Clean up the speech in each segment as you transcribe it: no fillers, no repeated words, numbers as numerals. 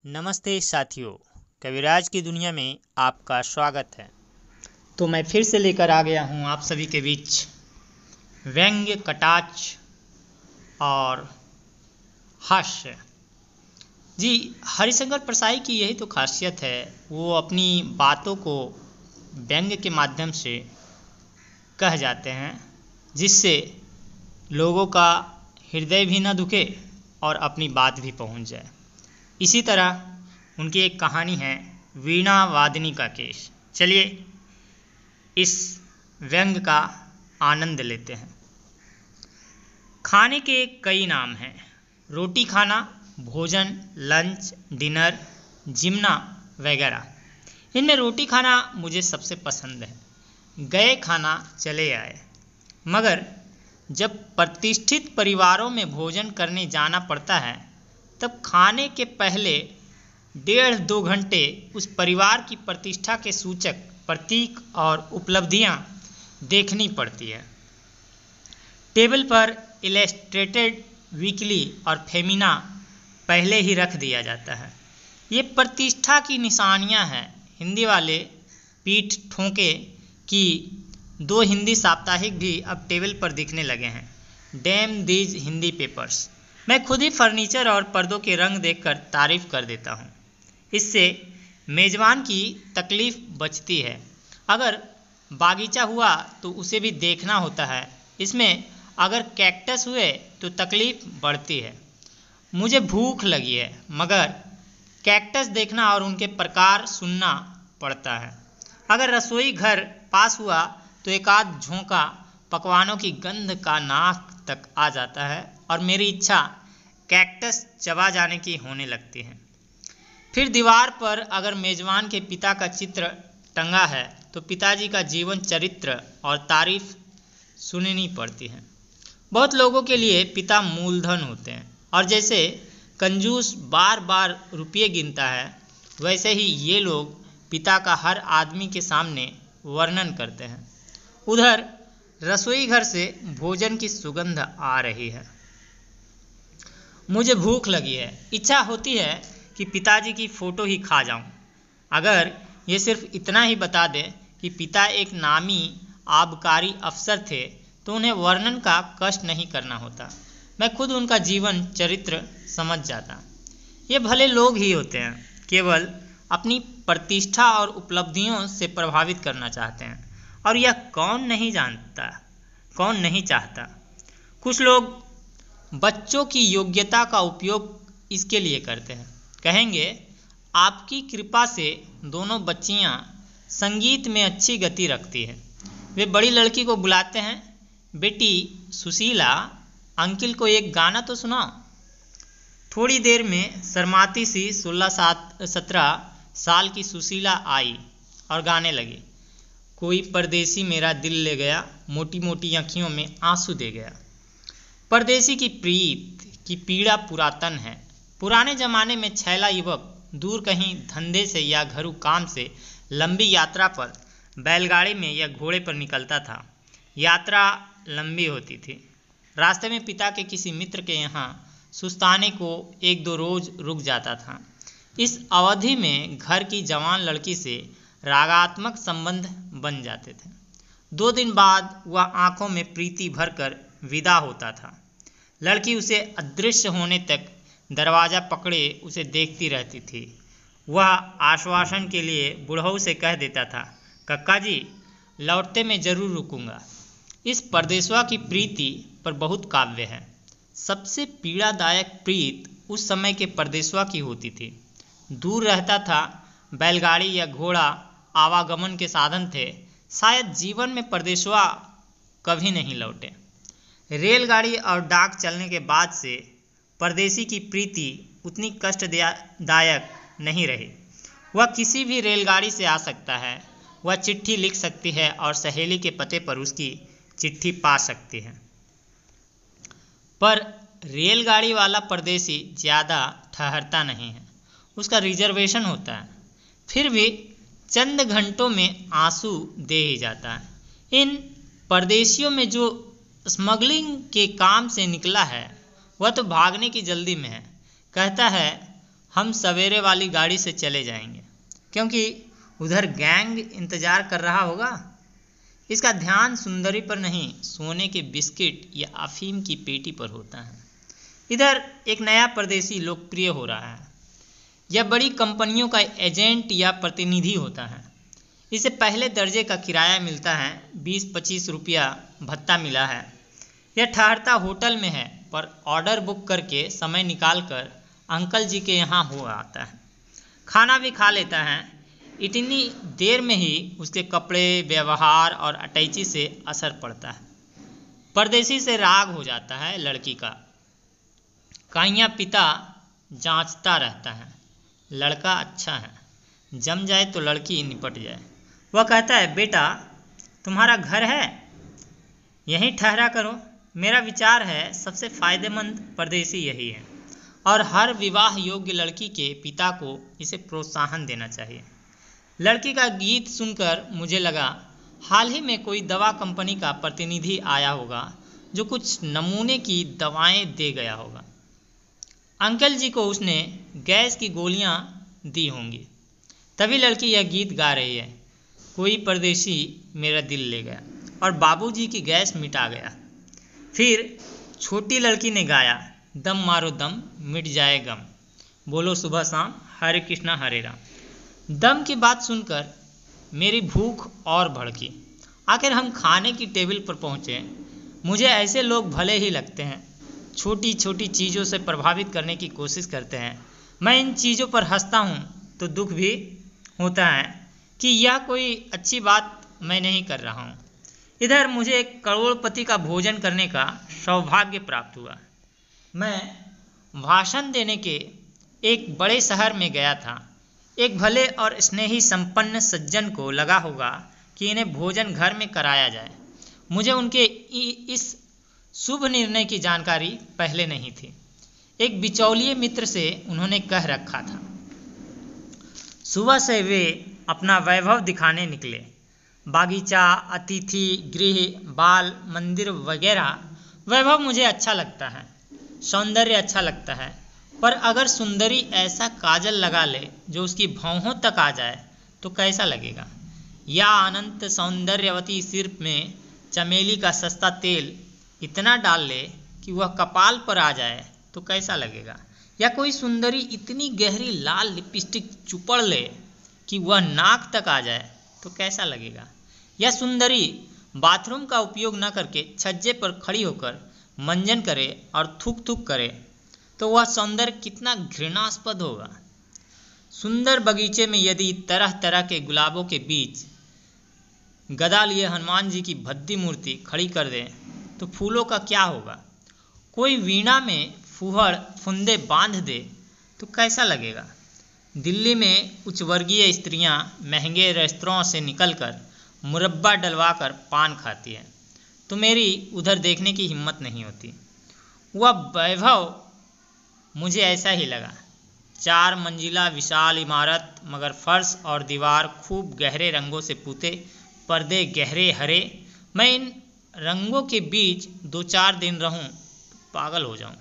नमस्ते साथियों, कविराज की दुनिया में आपका स्वागत है। तो मैं फिर से लेकर आ गया हूँ आप सभी के बीच व्यंग्य, कटाक्ष और हास्य। जी, हरिशंकर परसाई की यही तो खासियत है, वो अपनी बातों को व्यंग्य के माध्यम से कह जाते हैं, जिससे लोगों का हृदय भी न दुखे और अपनी बात भी पहुँच जाए। इसी तरह उनकी एक कहानी है वीणा वादनी का केस। चलिए इस व्यंग्य का आनंद लेते हैं। खाने के कई नाम हैं, रोटी खाना, भोजन, लंच, डिनर, जिमना वगैरह। इनमें रोटी खाना मुझे सबसे पसंद है। गए खाना चले आए। मगर जब प्रतिष्ठित परिवारों में भोजन करने जाना पड़ता है, तब खाने के पहले 1.5-2 घंटे उस परिवार की प्रतिष्ठा के सूचक प्रतीक और उपलब्धियां देखनी पड़ती है। टेबल पर इलस्ट्रेटेड वीकली और फेमिना पहले ही रख दिया जाता है। ये प्रतिष्ठा की निशानियां हैं। हिंदी वाले पीठ ठोंके कि 2 हिंदी साप्ताहिक भी अब टेबल पर दिखने लगे हैं। Dam these Hindi papers. मैं खुद ही फर्नीचर और पर्दों के रंग देखकर तारीफ कर देता हूँ। इससे मेज़बान की तकलीफ बचती है। अगर बागीचा हुआ तो उसे भी देखना होता है। इसमें अगर कैक्टस हुए तो तकलीफ बढ़ती है। मुझे भूख लगी है, मगर कैक्टस देखना और उनके प्रकार सुनना पड़ता है। अगर रसोई घर पास हुआ तो एक आध झोंका पकवानों की गंध का नाक तक आ जाता है और मेरी इच्छा कैक्टस चबा जाने की होने लगती है। फिर दीवार पर अगर मेजबान के पिता का चित्र टंगा है तो पिताजी का जीवन चरित्र और तारीफ सुननी पड़ती है। बहुत लोगों के लिए पिता मूलधन होते हैं और जैसे कंजूस बार बार रुपये गिनता है, वैसे ही ये लोग पिता का हर आदमी के सामने वर्णन करते हैं। उधर रसोई घर से भोजन की सुगंध आ रही है। मुझे भूख लगी है। इच्छा होती है कि पिताजी की फ़ोटो ही खा जाऊं। अगर ये सिर्फ इतना ही बता दें कि पिता एक नामी आबकारी अफसर थे तो उन्हें वर्णन का कष्ट नहीं करना होता। मैं खुद उनका जीवन चरित्र समझ जाता। ये भले लोग ही होते हैं, केवल अपनी प्रतिष्ठा और उपलब्धियों से प्रभावित करना चाहते हैं, और यह कौन नहीं जानता, कौन नहीं चाहता। कुछ लोग बच्चों की योग्यता का उपयोग इसके लिए करते हैं। कहेंगे, आपकी कृपा से दोनों बच्चियां संगीत में अच्छी गति रखती हैं। वे बड़ी लड़की को बुलाते हैं, बेटी सुशीला, अंकिल को एक गाना तो सुनाओ। थोड़ी देर में शर्माती सी 16-17 साल की सुशीला आई और गाने लगी। कोई परदेसी मेरा दिल ले गया, मोटी मोटी आँखियों में आंसू दे गया। परदेसी की प्रीत की पीड़ा पुरातन है। पुराने जमाने में छैला युवक दूर कहीं धंधे से या घरू काम से लंबी यात्रा पर बैलगाड़ी में या घोड़े पर निकलता था। यात्रा लंबी होती थी। रास्ते में पिता के किसी मित्र के यहाँ सुस्ताने को 1-2 रोज रुक जाता था। इस अवधि में घर की जवान लड़की से रागात्मक संबंध बन जाते थे। 2 दिन बाद वह आंखों में प्रीति भरकर विदा होता था। लड़की उसे अदृश्य होने तक दरवाज़ा पकड़े उसे देखती रहती थी। वह आश्वासन के लिए बुढ़ऊ से कह देता था, कक्का जी, लौटते में जरूर रुकूंगा। इस परदेशवा की प्रीति पर बहुत काव्य है। सबसे पीड़ादायक प्रीत उस समय के परदेशवा की होती थी। दूर रहता था, बैलगाड़ी या घोड़ा आवागमन के साधन थे। शायद जीवन में परदेशवा कभी नहीं लौटे। रेलगाड़ी और डाक चलने के बाद से परदेसी की प्रीति उतनी कष्टदायक नहीं रही। वह किसी भी रेलगाड़ी से आ सकता है, वह चिट्ठी लिख सकती है और सहेली के पते पर उसकी चिट्ठी पा सकती है। पर रेलगाड़ी वाला परदेसी ज़्यादा ठहरता नहीं है, उसका रिजर्वेशन होता है। फिर भी चंद घंटों में आंसू दे ही जाता है। इन परदेशियों में जो स्मगलिंग के काम से निकला है, वह तो भागने की जल्दी में है। कहता है, हम सवेरे वाली गाड़ी से चले जाएंगे, क्योंकि उधर गैंग इंतजार कर रहा होगा। इसका ध्यान सुंदरी पर नहीं, सोने के बिस्किट या अफीम की पेटी पर होता है। इधर एक नया परदेसी लोकप्रिय हो रहा है। यह बड़ी कंपनियों का एजेंट या प्रतिनिधि होता है। इसे पहले दर्जे का किराया मिलता है, 20-25 रुपया भत्ता मिला है। यह ठहरता होटल में है, पर ऑर्डर बुक करके समय निकाल कर अंकल जी के यहाँ हो आता है। खाना भी खा लेता है। इतनी देर में ही उसके कपड़े, व्यवहार और अटैची से असर पड़ता है। परदेसी से राग हो जाता है लड़की का। काइयाँ पिता जांचता रहता है, लड़का अच्छा है, जम जाए तो लड़की निपट जाए। वह कहता है, बेटा तुम्हारा घर है, यहीं ठहरा करो। मेरा विचार है सबसे फायदेमंद परदेसी यही है, और हर विवाह योग्य लड़की के पिता को इसे प्रोत्साहन देना चाहिए। लड़की का गीत सुनकर मुझे लगा हाल ही में कोई दवा कंपनी का प्रतिनिधि आया होगा जो कुछ नमूने की दवाएं दे गया होगा। अंकल जी को उसने गैस की गोलियां दी होंगी, तभी लड़की यह गीत गा रही है, कोई परदेसी मेरा दिल ले गया और बाबूजी की गैस मिटा गया। फिर छोटी लड़की ने गाया, दम मारो दम मिट जाए गम, बोलो सुबह शाम हरे कृष्णा हरे राम। दम की बात सुनकर मेरी भूख और भड़की। आखिर हम खाने की टेबल पर पहुँचे। मुझे ऐसे लोग भले ही लगते हैं, छोटी छोटी चीज़ों से प्रभावित करने की कोशिश करते हैं। मैं इन चीज़ों पर हंसता हूँ तो दुख भी होता है कि यह कोई अच्छी बात मैं नहीं कर रहा हूँ। इधर मुझे एक करोड़पति का भोजन करने का सौभाग्य प्राप्त हुआ। मैं भाषण देने के एक बड़े शहर में गया था। एक भले और स्नेही संपन्न सज्जन को लगा होगा कि इन्हें भोजन घर में कराया जाए। मुझे उनके इस शुभ निर्णय की जानकारी पहले नहीं थी। एक बिचौलिए मित्र से उन्होंने कह रखा था। सुबह से वे अपना वैभव दिखाने निकले। बागीचा, अतिथि गृह, बाल मंदिर वगैरह। वैभव मुझे अच्छा लगता है, सौंदर्य अच्छा लगता है, पर अगर सुंदरी ऐसा काजल लगा ले जो उसकी भौहों तक आ जाए तो कैसा लगेगा? या अनंत सौंदर्यवती सिर में चमेली का सस्ता तेल इतना डाल ले कि वह कपाल पर आ जाए तो कैसा लगेगा? या कोई सुंदरी इतनी गहरी लाल लिपस्टिक चुपड़ ले कि वह नाक तक आ जाए तो कैसा लगेगा? या सुंदरी बाथरूम का उपयोग न करके छज्जे पर खड़ी होकर मंजन करे और थूक थूक करे तो वह सौंदर्य कितना घृणास्पद होगा। सुंदर बगीचे में यदि तरह तरह के गुलाबों के बीच गदा लिए हनुमान जी की भद्दी मूर्ति खड़ी कर दें तो फूलों का क्या होगा? कोई वीणा में फूहड़ फुंदे बांध दे तो कैसा लगेगा? दिल्ली में उच्च वर्गीय स्त्रियां महंगे रेस्तरां से निकलकर मुरब्बा डलवाकर पान खाती हैं तो मेरी उधर देखने की हिम्मत नहीं होती। वह वैभव मुझे ऐसा ही लगा। 4 मंजिला विशाल इमारत, मगर फर्श और दीवार खूब गहरे रंगों से पुते, पर्दे गहरे हरे। मैं इन रंगों के बीच 2-4 दिन रहूं तो पागल हो जाऊं।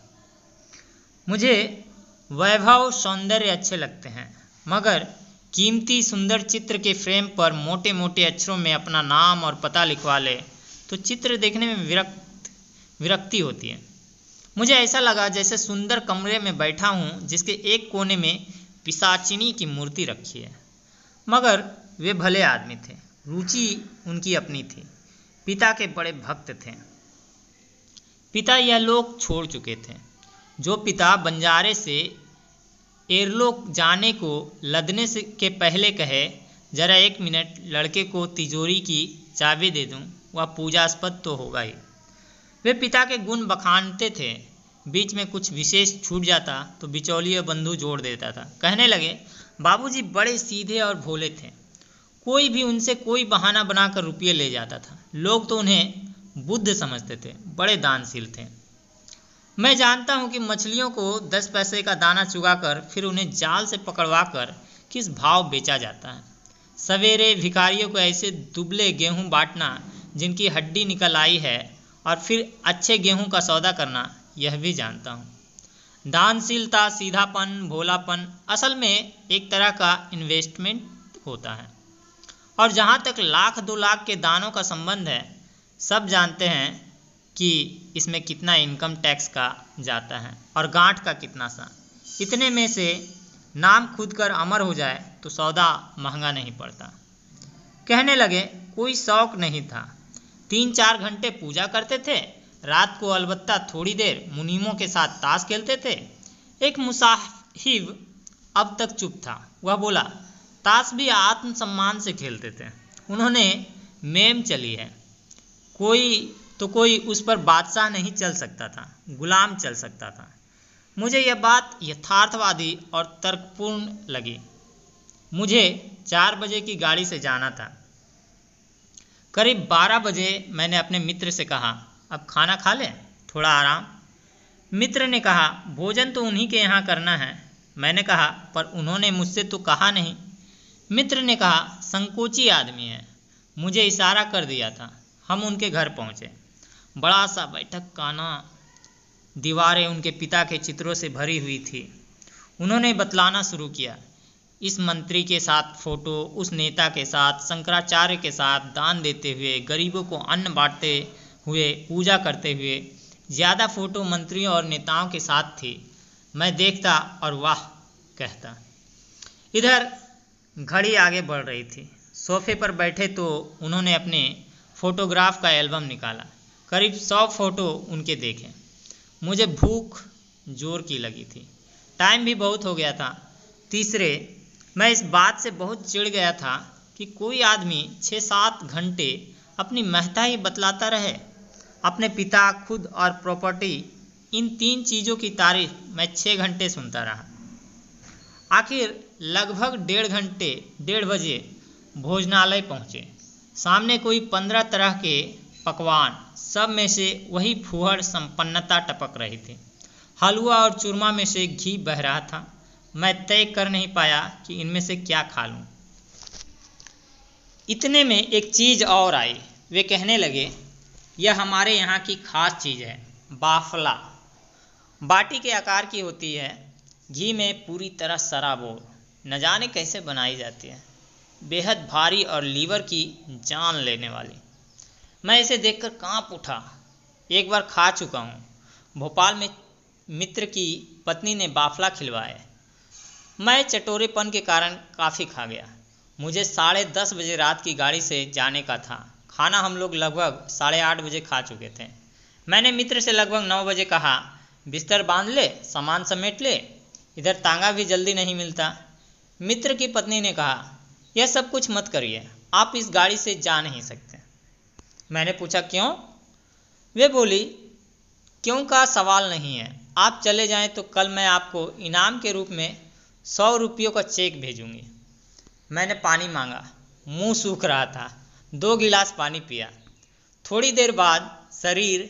मुझे वैभव सौंदर्य अच्छे लगते हैं, मगर कीमती सुंदर चित्र के फ्रेम पर मोटे मोटे अक्षरों में अपना नाम और पता लिखवा ले तो चित्र देखने में विरक्ति होती है। मुझे ऐसा लगा जैसे सुंदर कमरे में बैठा हूँ जिसके एक कोने में पिशाचिनी की मूर्ति रखी है। मगर वे भले आदमी थे, रुचि उनकी अपनी थी। पिता के बड़े भक्त थे। पिता यह लोक छोड़ चुके थे। जो पिता बंजारे से एरलोक जाने को लदने से के पहले कहे, जरा 1 मिनट लड़के को तिजोरी की चाबी दे दूं, वह पूजास्पद तो होगा ही। वे पिता के गुण बखानते थे। बीच में कुछ विशेष छूट जाता तो बिचौलिया बंधु जोड़ देता था। कहने लगे, बाबूजी बड़े सीधे और भोले थे। कोई भी उनसे कोई बहाना बनाकर रुपये ले जाता था। लोग तो उन्हें बुद्ध समझते थे, बड़े दानशील थे। मैं जानता हूँ कि मछलियों को 10 पैसे का दाना चुगाकर फिर उन्हें जाल से पकड़वाकर किस भाव बेचा जाता है। सवेरे भिखारियों को ऐसे दुबले गेहूं बांटना जिनकी हड्डी निकल आई है, और फिर अच्छे गेहूं का सौदा करना, यह भी जानता हूँ। दानशीलता, सीधापन, भोलापन असल में एक तरह का इन्वेस्टमेंट होता है। और जहाँ तक 1,00,000 2 लाख के दानों का संबंध है, सब जानते हैं कि इसमें कितना इनकम टैक्स का जाता है और गांठ का कितना सा। इतने में से नाम खुद कर अमर हो जाए तो सौदा महंगा नहीं पड़ता। कहने लगे कोई शौक नहीं था, 3-4 घंटे पूजा करते थे, रात को अलबत्ता थोड़ी देर मुनीमों के साथ ताश खेलते थे। एक मुसाहिब अब तक चुप था। वह बोला, ताश भी आत्मसम्मान से खेलते थे। उन्होंने मेम चली है, कोई उस पर बादशाह नहीं चल सकता था, गुलाम चल सकता था। मुझे यह बात यथार्थवादी और तर्कपूर्ण लगी। मुझे 4 बजे की गाड़ी से जाना था। करीब 12 बजे मैंने अपने मित्र से कहा, अब खाना खा लें, थोड़ा आराम। मित्र ने कहा, भोजन तो उन्हीं के यहाँ करना है। मैंने कहा, पर उन्होंने मुझसे तो कहा नहीं। मित्र ने कहा, संकोची आदमी है, मुझे इशारा कर दिया था। हम उनके घर पहुँचे। बड़ा सा बैठक खाना, दीवारें उनके पिता के चित्रों से भरी हुई थी। उन्होंने बतलाना शुरू किया, इस मंत्री के साथ फोटो, उस नेता के साथ, शंकराचार्य के साथ दान देते हुए, गरीबों को अन्न बांटते हुए, पूजा करते हुए। ज़्यादा फोटो मंत्रियों और नेताओं के साथ थी। मैं देखता और वाह कहता। इधर घड़ी आगे बढ़ रही थी। सोफे पर बैठे तो उन्होंने अपने फोटोग्राफ का एल्बम निकाला। करीब 100 फोटो उनके देखे। मुझे भूख जोर की लगी थी। टाइम भी बहुत हो गया था। तीसरे, मैं इस बात से बहुत चिढ़ गया था कि कोई आदमी 6-7 घंटे अपनी महत्ता ही बतलाता रहे। अपने पिता, खुद और प्रॉपर्टी, इन 3 चीज़ों की तारीफ मैं 6 घंटे सुनता रहा। आखिर लगभग 1.5 बजे भोजनालय पहुँचे। सामने कोई 15 तरह के पकवान, सब में से वही फूहड़ संपन्नता टपक रही थी। हलवा और चूरमा में से घी बह रहा था। मैं तय कर नहीं पाया कि इनमें से क्या खा लूं। इतने में एक चीज़ और आई। वे कहने लगे, यह हमारे यहाँ की खास चीज़ है, बाफला। बाटी के आकार की होती है, घी में पूरी तरह सराबोर। न जाने कैसे बनाई जाती है, बेहद भारी और लीवर की जान लेने वाली। मैं इसे देखकर कांप उठा। एक बार खा चुका हूँ। भोपाल में मित्र की पत्नी ने बाफला खिलवाए। मैं चटोरेपन के कारण काफ़ी खा गया। मुझे 10:30 बजे रात की गाड़ी से जाने का था। खाना हम लोग लगभग 8:30 बजे खा चुके थे। मैंने मित्र से लगभग 9 बजे कहा, बिस्तर बांध ले, सामान समेट ले, इधर तांगा भी जल्दी नहीं मिलता। मित्र की पत्नी ने कहा, यह सब कुछ मत करिए, आप इस गाड़ी से जा नहीं सकते। मैंने पूछा, क्यों? वे बोली, क्यों का सवाल नहीं है, आप चले जाएं तो कल मैं आपको इनाम के रूप में 100 रुपयों का चेक भेजूंगी। मैंने पानी मांगा, मुंह सूख रहा था। 2 गिलास पानी पिया। थोड़ी देर बाद शरीर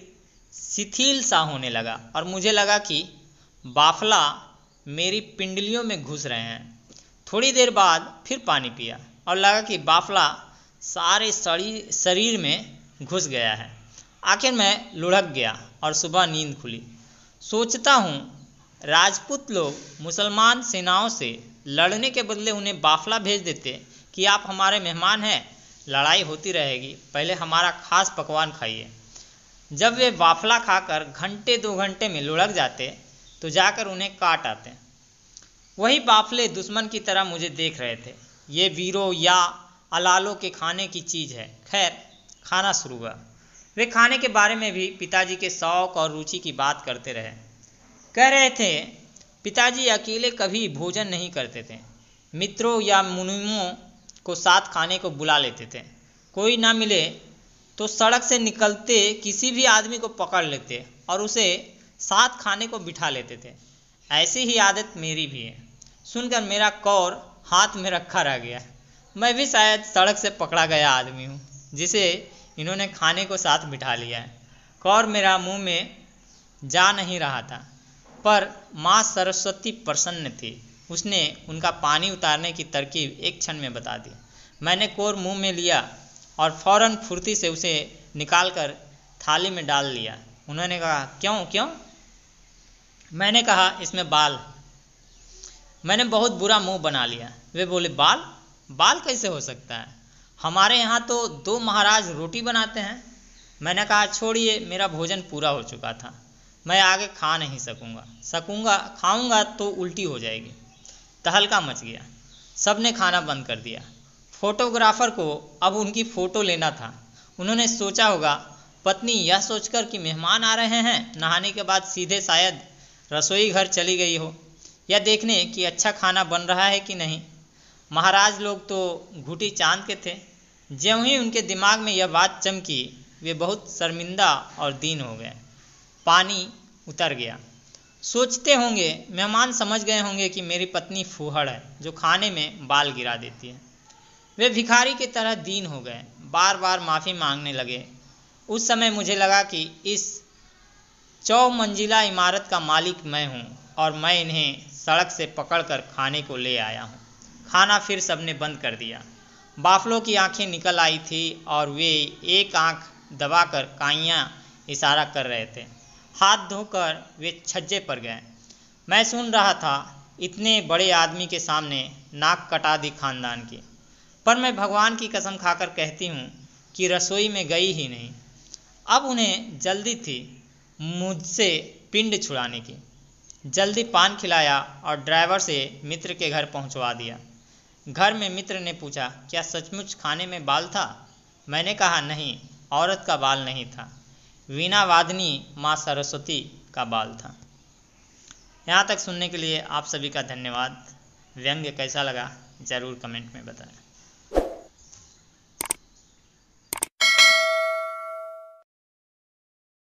शिथिल सा होने लगा और मुझे लगा कि बाफला मेरी पिंडलियों में घुस रहे हैं। थोड़ी देर बाद फिर पानी पिया और लगा कि बाफला सारे शरीर में घुस गया है। आखिर मैं लुढ़क गया और सुबह नींद खुली। सोचता हूँ, राजपूत लोग मुसलमान सेनाओं से लड़ने के बदले उन्हें बाफला भेज देते कि आप हमारे मेहमान हैं, लड़ाई होती रहेगी, पहले हमारा खास पकवान खाइए। जब वे बाफला खाकर घंटे 2 घंटे में लुढ़क जाते तो जाकर उन्हें काट आते। वही बाफले दुश्मन की तरह मुझे देख रहे थे। ये वीरों या अलालों के खाने की चीज़ है। खैर, खाना शुरू हुआ। वे खाने के बारे में भी पिताजी के शौक और रुचि की बात करते रहे। कह रहे थे, पिताजी अकेले कभी भोजन नहीं करते थे, मित्रों या मुनीमों को साथ खाने को बुला लेते थे। कोई ना मिले तो सड़क से निकलते किसी भी आदमी को पकड़ लेते और उसे साथ खाने को बिठा लेते थे। ऐसी ही आदत मेरी भी है। सुनकर मेरा कौर हाथ में रखा रह गया। मैं भी शायद सड़क से पकड़ा गया आदमी हूँ जिसे इन्होंने खाने को साथ बिठा लिया है। कौर मेरा मुंह में जा नहीं रहा था, पर माँ सरस्वती प्रसन्न थी। उसने उनका पानी उतारने की तरकीब एक क्षण में बता दी। मैंने कौर मुंह में लिया और फौरन फुर्ती से उसे निकालकर थाली में डाल लिया। उन्होंने कहा, क्यों क्यों? मैंने कहा इसमें बाल। मैंने बहुत बुरा मुंह बना लिया। वे बोले बाल? बाल कैसे हो सकता है? हमारे यहाँ तो 2 महाराज रोटी बनाते हैं। मैंने कहा छोड़िए, मेरा भोजन पूरा हो चुका था, मैं आगे खा नहीं सकूंगा खाऊंगा तो उल्टी हो जाएगी। तहलका मच गया। सब ने खाना बंद कर दिया। फोटोग्राफर को अब उनकी फ़ोटो लेना था। उन्होंने सोचा होगा पत्नी यह सोचकर कि मेहमान आ रहे हैं, नहाने के बाद सीधे शायद रसोई घर चली गई हो, या देखने कि अच्छा खाना बन रहा है कि नहीं। महाराज लोग तो घुटी चांद के थे। ज्यों ही उनके दिमाग में यह बात चमकी, वे बहुत शर्मिंदा और दीन हो गए। पानी उतर गया। सोचते होंगे मेहमान समझ गए होंगे कि मेरी पत्नी फूहड़ है जो खाने में बाल गिरा देती है। वे भिखारी की तरह दीन हो गए, बार बार माफ़ी मांगने लगे। उस समय मुझे लगा कि इस 4 मंजिला इमारत का मालिक मैं हूँ और मैं इन्हें सड़क से पकड़कर खाने को ले आया हूँ। खाना फिर सबने बंद कर दिया। बाफलों की आंखें निकल आई थी और वे एक आंख दबाकर काइयाँ इशारा कर रहे थे। हाथ धोकर वे छज्जे पर गए। मैं सुन रहा था, इतने बड़े आदमी के सामने नाक कटा दी खानदान की। पर मैं भगवान की कसम खाकर कहती हूँ कि रसोई में गई ही नहीं। अब उन्हें जल्दी थी मुझसे पिंड छुड़ाने की। जल्दी पान खिलाया और ड्राइवर से मित्र के घर पहुँचवा दिया। घर में मित्र ने पूछा, क्या सचमुच खाने में बाल था? मैंने कहा नहीं, औरत का बाल नहीं था, वीणा वादनी माँ सरस्वती का बाल था। यहाँ तक सुनने के लिए आप सभी का धन्यवाद। व्यंग्य कैसा लगा ज़रूर कमेंट में बताएं।